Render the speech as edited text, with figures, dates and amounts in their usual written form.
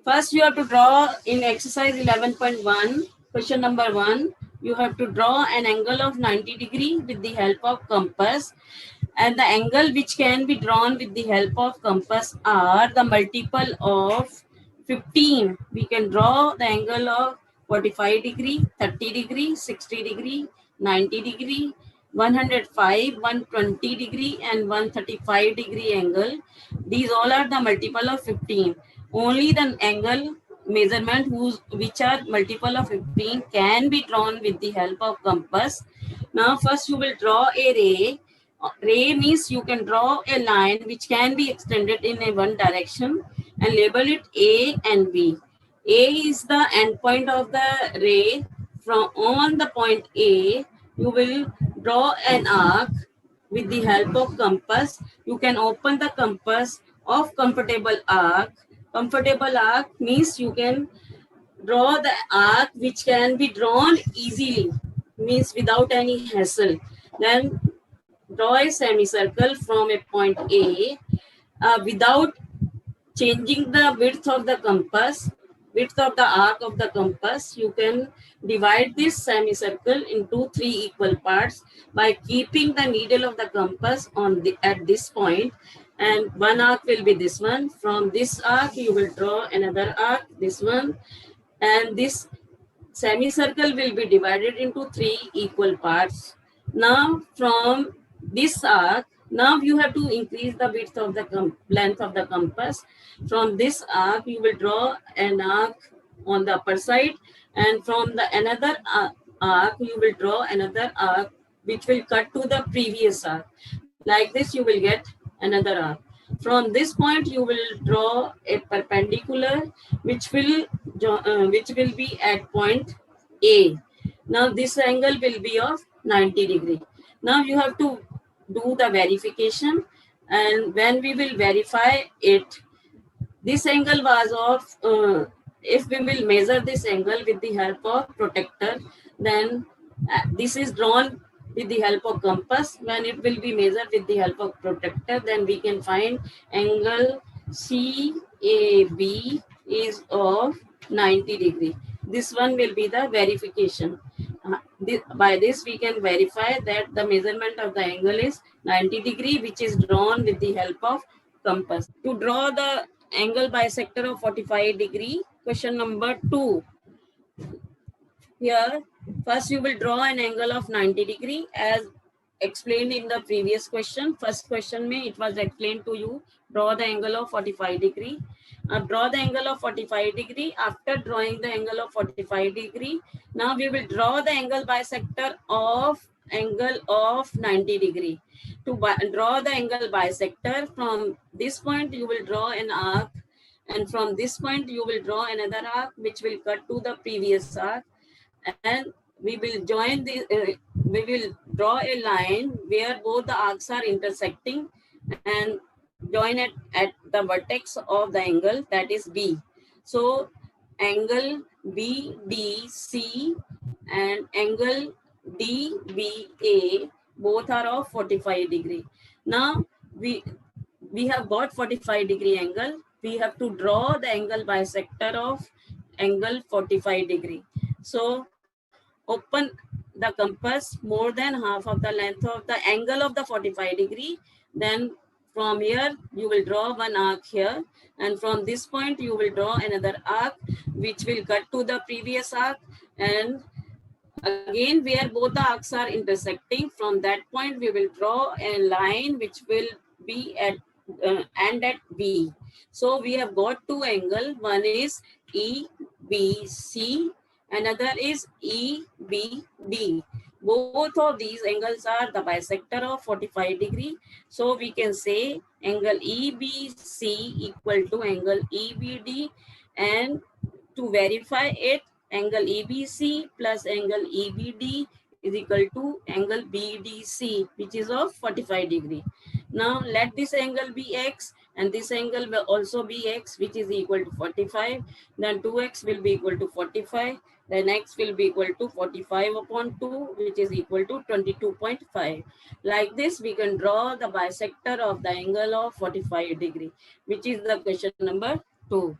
First, you have to draw in exercise 11.1, question number 1. You have to draw an angle of 90 degree with the help of compass. And the angle which can be drawn with the help of compass are the multiple of 15. We can draw the angle of 45 degree, 30 degree, 60 degree, 90 degree, 105, 120 degree and 135 degree angle. These all are the multiple of 15. Only the angle measurement which are multiple of 15 can be drawn with the help of compass. Now first you will draw a ray. Ray means you can draw a line which can be extended in a one direction and label it A and B. A is the end point of the ray. From on the point A, you will draw an arc with the help of compass. You can open the compass of comfortable arc. Comfortable arc means you can draw the arc which can be drawn easily, means without any hassle. Then draw a semicircle from a point A without changing the width of the compass, width of the arc of the compass. You can divide this semicircle into 3 equal parts by keeping the needle of the compass on at this point, and one arc will be this one. From this arc you will draw another arc, this one, and this semicircle will be divided into 3 equal parts. Now from this arc, now you have to increase the width of the length of the compass. From this arc you will draw an arc on the upper side, and from the another arc you will draw another arc which will cut to the previous arc. Like this you will get another arc. From this point you will draw a perpendicular which will be at point A. Now this angle will be of 90 degree. Now you have to do the verification, and when we will verify it, this angle was of if we will measure this angle with the help of protractor, then this is drawn with the help of compass. When it will be measured with the help of protractor, then we can find angle CAB is of 90 degree. This one will be the verification. By this we can verify that the measurement of the angle is 90 degree, which is drawn with the help of compass. To draw the angle bisector of 45 degree, question number 2. Here, first you will draw an angle of 90 degree as explained in the previous question. First question mein it was explained to you, draw the angle of 45 degree. Draw the angle of 45 degree. After drawing the angle of 45 degree, now we will draw the angle bisector of angle of 90 degree. To draw the angle bisector, from this point you will draw an arc, and from this point you will draw another arc which will cut to the previous arc, and we will join the we will draw a line where both the arcs are intersecting and join it at the vertex of the angle, that is B. So angle BDC and angle DBA both are of 45 degree. Now we have got 45 degree angle. We have to draw the angle bisector of angle 45 degree. So open the compass more than half of the length of the angle of the 45 degree. Then from here you will draw one arc here, and from this point you will draw another arc which will cut to the previous arc, and again where both the arcs are intersecting, from that point we will draw a line which will be at end at B. So we have got two angles. One is EBC, another is EBD. Both of these angles are the bisector of 45 degree. So we can say angle EBC equal to angle EBD, and to verify it, angle EBC plus angle EBD is equal to angle BDC, which is of 45 degree. Now let this angle be X and this angle will also be X, which is equal to 45. Then 2X will be equal to 45. Then X will be equal to 45 upon 2, which is equal to 22.5. Like this, we can draw the bisector of the angle of 45 degree, which is the question number 2.